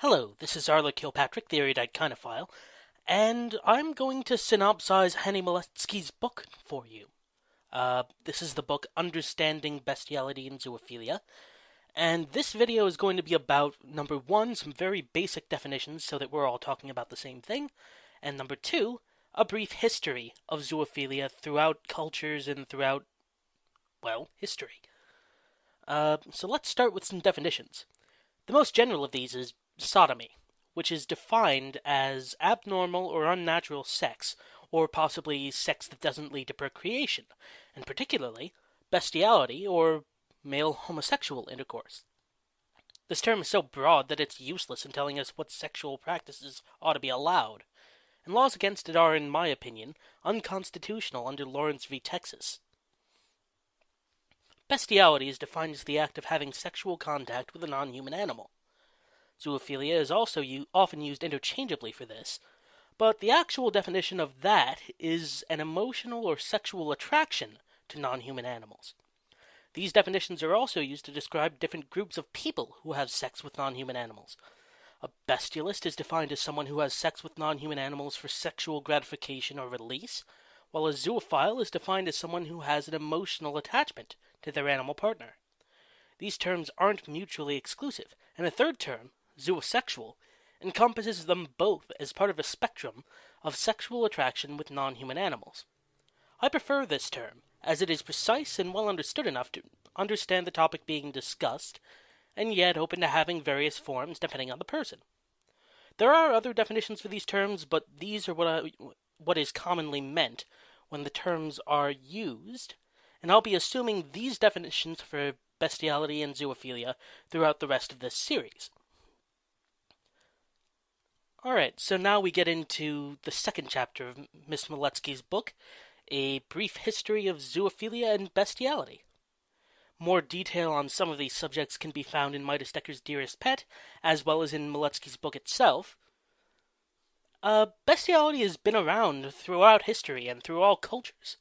Hello, this is Arla Kilpatrick, the erudite kinophile, and I'm going to synopsize Henny Molesky's book for you. This is the book Understanding Bestiality and Zoophilia, and this video is going to be about, number one, some very basic definitions so that we're all talking about the same thing, and number two, a brief history of zoophilia throughout cultures and throughout, well, history. So let's start with some definitions. The most general of these is sodomy, which is defined as abnormal or unnatural sex, or possibly sex that doesn't lead to procreation, and particularly bestiality or male homosexual intercourse. This term is so broad that it's useless in telling us what sexual practices ought to be allowed, and laws against it are, in my opinion, unconstitutional under Lawrence v. Texas. Bestiality is defined as the act of having sexual contact with a non-human animal. Zoophilia is also often used interchangeably for this, but the actual definition of that is an emotional or sexual attraction to non-human animals. These definitions are also used to describe different groups of people who have sex with non-human animals. A bestialist is defined as someone who has sex with non-human animals for sexual gratification or release, while a zoophile is defined as someone who has an emotional attachment to their animal partner. These terms aren't mutually exclusive, and a third term, zoosexual, encompasses them both as part of a spectrum of sexual attraction with non-human animals. I prefer this term, as it is precise and well understood enough to understand the topic being discussed, and yet open to having various forms depending on the person. There are other definitions for these terms, but these are what is commonly meant when the terms are used, and I'll be assuming these definitions for bestiality and zoophilia throughout the rest of this series. Alright, so now we get into the second chapter of Miss Molesky's book, A Brief History of Zoophilia and Bestiality. More detail on some of these subjects can be found in Midas Decker's Dearest Pet, as well as in Molesky's book itself. Bestiality has been around throughout history and through all cultures.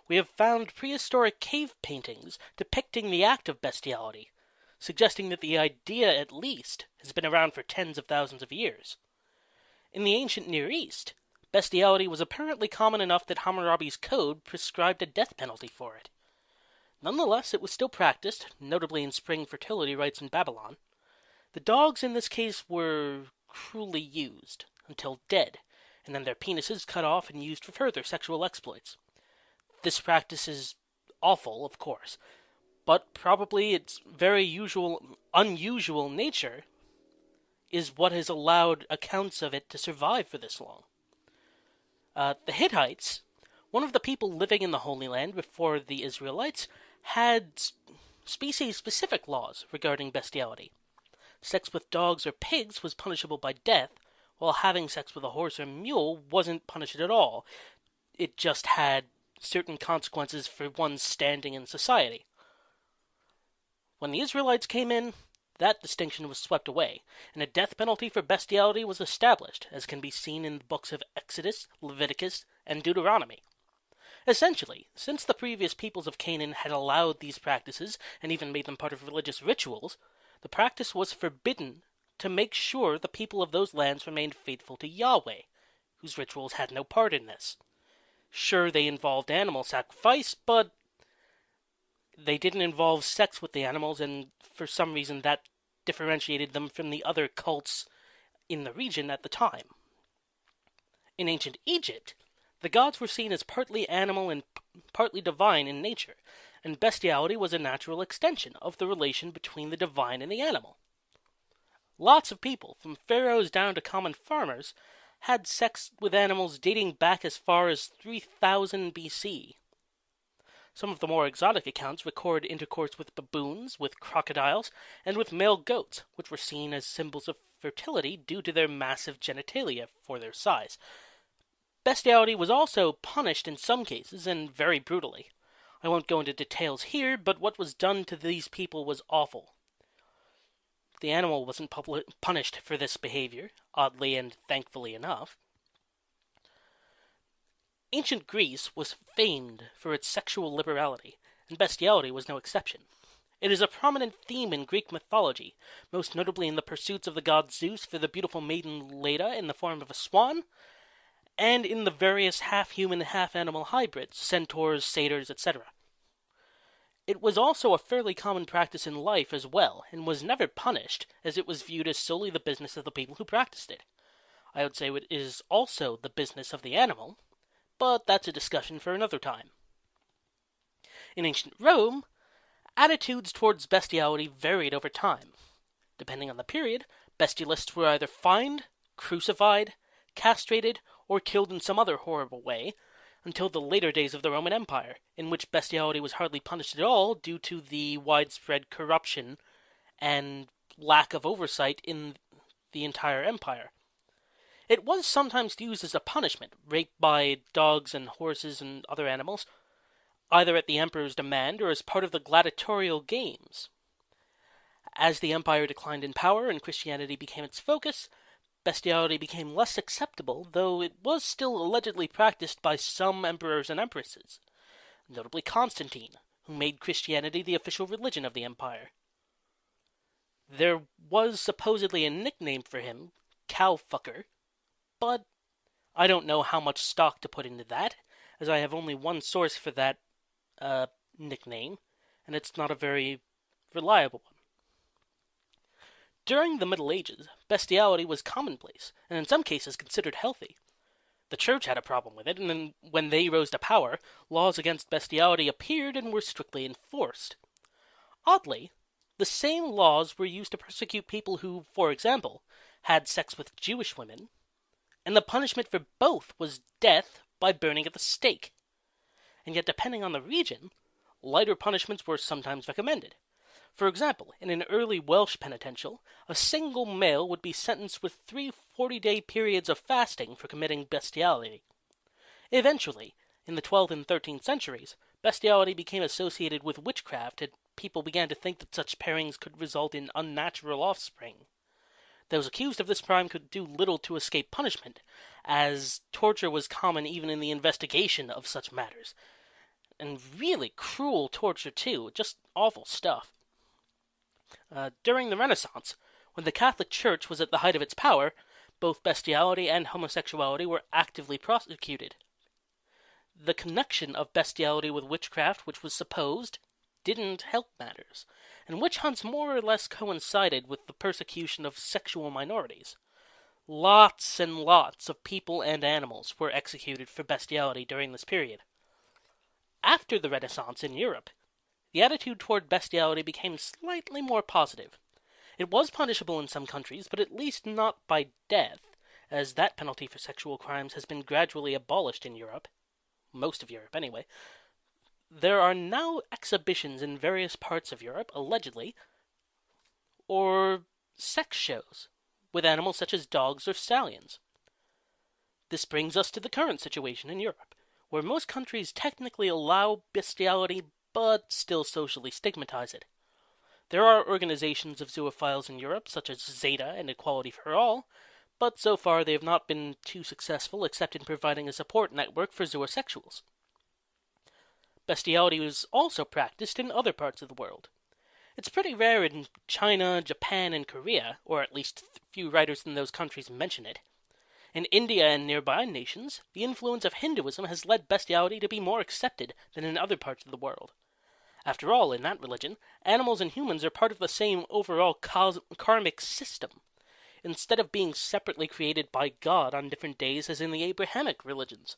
We have found prehistoric cave paintings depicting the act of bestiality, suggesting that the idea, at least, has been around for tens of thousands of years. In the ancient Near East, bestiality was apparently common enough that Hammurabi's code prescribed a death penalty for it. Nonetheless, it was still practiced, notably in spring fertility rites in Babylon. The dogs in this case were cruelly used, until dead, and then their penises cut off and used for further sexual exploits. This practice is awful, of course, but probably its very unusual nature is what has allowed accounts of it to survive for this long. The Hittites, one of the people living in the Holy Land before the Israelites, had species-specific laws regarding bestiality. Sex with dogs or pigs was punishable by death, while having sex with a horse or mule wasn't punished at all. It just had certain consequences for one's standing in society. When the Israelites came in, that distinction was swept away, and a death penalty for bestiality was established, as can be seen in the books of Exodus, Leviticus, and Deuteronomy. Essentially, since the previous peoples of Canaan had allowed these practices and even made them part of religious rituals, the practice was forbidden to make sure the people of those lands remained faithful to Yahweh, whose rituals had no part in this. Sure, they involved animal sacrifice, but they didn't involve sex with the animals, and for some reason that differentiated them from the other cults in the region at the time. In ancient Egypt, the gods were seen as partly animal and partly divine in nature, and bestiality was a natural extension of the relation between the divine and the animal. Lots of people, from pharaohs down to common farmers, had sex with animals dating back as far as 3000 BC. Some of the more exotic accounts record intercourse with baboons, with crocodiles, and with male goats, which were seen as symbols of fertility due to their massive genitalia for their size. Bestiality was also punished in some cases, and very brutally. I won't go into details here, but what was done to these people was awful. The animal wasn't punished for this behavior, oddly and thankfully enough. Ancient Greece was famed for its sexual liberality, and bestiality was no exception. It is a prominent theme in Greek mythology, most notably in the pursuits of the god Zeus for the beautiful maiden Leda in the form of a swan, and in the various half-human, half-animal hybrids, centaurs, satyrs, etc. It was also a fairly common practice in life as well, and was never punished, as it was viewed as solely the business of the people who practiced it. I would say it is also the business of the animal, but that's a discussion for another time. In ancient Rome, attitudes towards bestiality varied over time. Depending on the period, bestialists were either fined, crucified, castrated, or killed in some other horrible way, until the later days of the Roman Empire, in which bestiality was hardly punished at all due to the widespread corruption and lack of oversight in the entire empire. It was sometimes used as a punishment, rape by dogs and horses and other animals, either at the emperor's demand or as part of the gladiatorial games. As the empire declined in power and Christianity became its focus, bestiality became less acceptable, though it was still allegedly practiced by some emperors and empresses, notably Constantine, who made Christianity the official religion of the empire. There was supposedly a nickname for him, Cowfucker, but I don't know how much stock to put into that, as I have only one source for that nickname, and it's not a very reliable one. During the Middle Ages, bestiality was commonplace, and in some cases considered healthy. The church had a problem with it, and then when they rose to power, laws against bestiality appeared and were strictly enforced. Oddly, the same laws were used to persecute people who, for example, had sex with Jewish women, and the punishment for both was death by burning at the stake. And yet, depending on the region, lighter punishments were sometimes recommended. For example, in an early Welsh penitential, a single male would be sentenced with 3 40-day periods of fasting for committing bestiality. Eventually, in the 12th and 13th centuries, bestiality became associated with witchcraft, and people began to think that such pairings could result in unnatural offspring. Those accused of this crime could do little to escape punishment, as torture was common even in the investigation of such matters. And really cruel torture, too, just awful stuff. During the Renaissance, when the Catholic Church was at the height of its power, both bestiality and homosexuality were actively prosecuted. The connection of bestiality with witchcraft, which was supposed, didn't help matters, and witch hunts more or less coincided with the persecution of sexual minorities. Lots and lots of people and animals were executed for bestiality during this period. After the Renaissance in Europe, the attitude toward bestiality became slightly more positive. It was punishable in some countries, but at least not by death, as that penalty for sexual crimes has been gradually abolished in Europe. Most of Europe, anyway. There are now exhibitions in various parts of Europe, allegedly, or sex shows, with animals such as dogs or stallions. This brings us to the current situation in Europe, where most countries technically allow bestiality, but still socially stigmatize it. There are organizations of zoophiles in Europe, such as Zeta and Equality for All, but so far they have not been too successful except in providing a support network for zoosexuals. Bestiality is also practiced in other parts of the world. It's pretty rare in China, Japan, and Korea, or at least few writers in those countries mention it. In India and nearby nations, the influence of Hinduism has led bestiality to be more accepted than in other parts of the world. After all, in that religion, animals and humans are part of the same overall karmic system, instead of being separately created by God on different days as in the Abrahamic religions.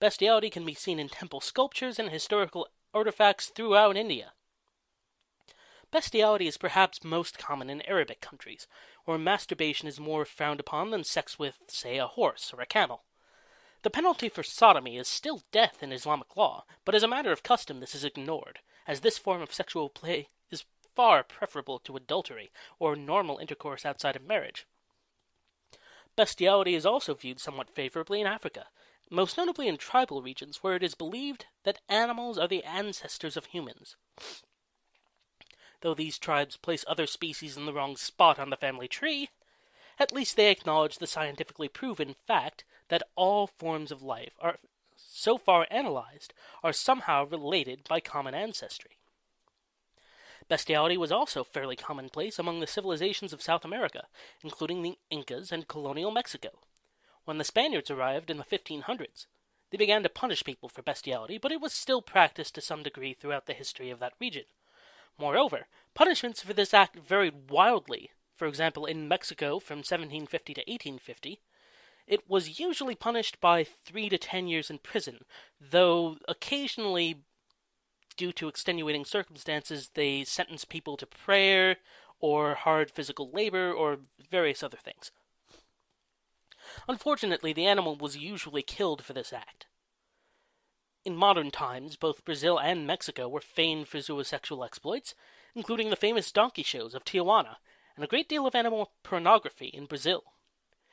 Bestiality can be seen in temple sculptures and historical artifacts throughout India. Bestiality is perhaps most common in Arabic countries, where masturbation is more frowned upon than sex with, say, a horse or a camel. The penalty for sodomy is still death in Islamic law, but as a matter of custom this is ignored, as this form of sexual play is far preferable to adultery or normal intercourse outside of marriage. Bestiality is also viewed somewhat favorably in Africa, most notably in tribal regions where it is believed that animals are the ancestors of humans. Though these tribes place other species in the wrong spot on the family tree, at least they acknowledge the scientifically proven fact that all forms of life are, so far analyzed, are somehow related by common ancestry. Bestiality was also fairly commonplace among the civilizations of South America, including the Incas and colonial Mexico. When the Spaniards arrived in the 1500s, they began to punish people for bestiality, but it was still practiced to some degree throughout the history of that region. Moreover, punishments for this act varied wildly. For example, in Mexico from 1750 to 1850, it was usually punished by 3 to 10 years in prison, though occasionally, due to extenuating circumstances, they sentenced people to prayer, or hard physical labor, or various other things. Unfortunately, the animal was usually killed for this act. In modern times, both Brazil and Mexico were famed for zoosexual exploits, including the famous donkey shows of Tijuana, and a great deal of animal pornography in Brazil.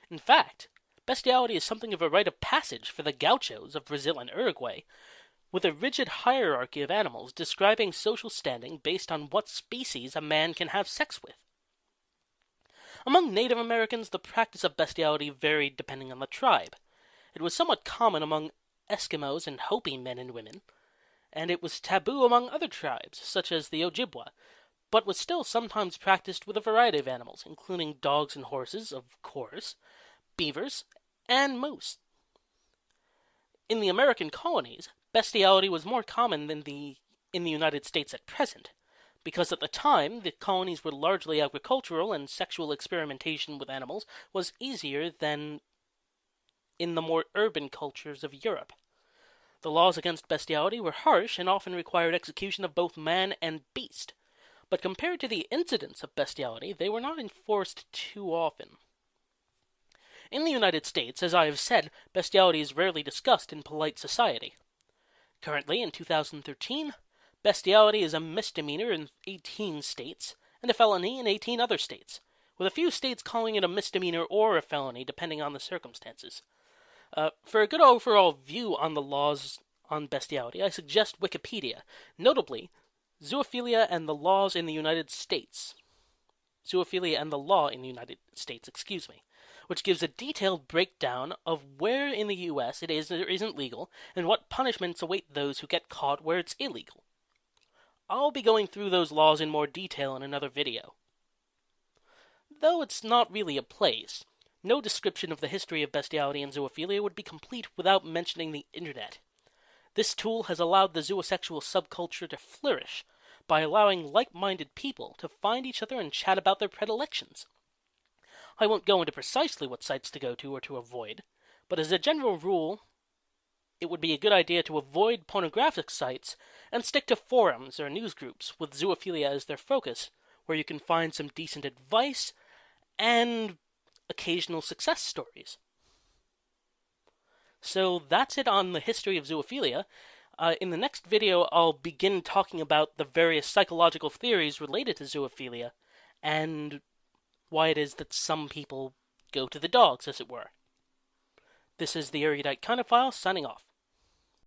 In fact, bestiality is something of a rite of passage for the gauchos of Brazil and Uruguay, with a rigid hierarchy of animals describing social standing based on what species a man can have sex with. Among Native Americans, the practice of bestiality varied depending on the tribe. It was somewhat common among Eskimos and Hopi men and women, and it was taboo among other tribes, such as the Ojibwa, but was still sometimes practiced with a variety of animals, including dogs and horses, of course, beavers, and moose. In the American colonies, bestiality was more common than in the United States at present, because at the time the colonies were largely agricultural and sexual experimentation with animals was easier than in the more urban cultures of Europe. The laws against bestiality were harsh and often required execution of both man and beast, but compared to the incidence of bestiality, they were not enforced too often. In the United States, as I have said, bestiality is rarely discussed in polite society. Currently, in 2013, bestiality is a misdemeanor in 18 states and a felony in 18 other states, with a few states calling it a misdemeanor or a felony depending on the circumstances. For a good overall view on the laws on bestiality, I suggest Wikipedia, notably Zoophilia and the Laws in the United States. Zoophilia and the Law in the United States, which gives a detailed breakdown of where in the U.S. it is or isn't legal, and what punishments await those who get caught where it's illegal. I'll be going through those laws in more detail in another video. Though it's not really a place, no description of the history of bestiality and zoophilia would be complete without mentioning the internet. This tool has allowed the zoosexual subculture to flourish by allowing like-minded people to find each other and chat about their predilections. I won't go into precisely what sites to go to or to avoid, but as a general rule, it would be a good idea to avoid pornographic sites and stick to forums or news groups with zoophilia as their focus, where you can find some decent advice and occasional success stories. So that's it on the history of zoophilia. In the next video, I'll begin talking about the various psychological theories related to zoophilia and why it is that some people go to the dogs, as it were. This is the Erudite Chinophile, signing off.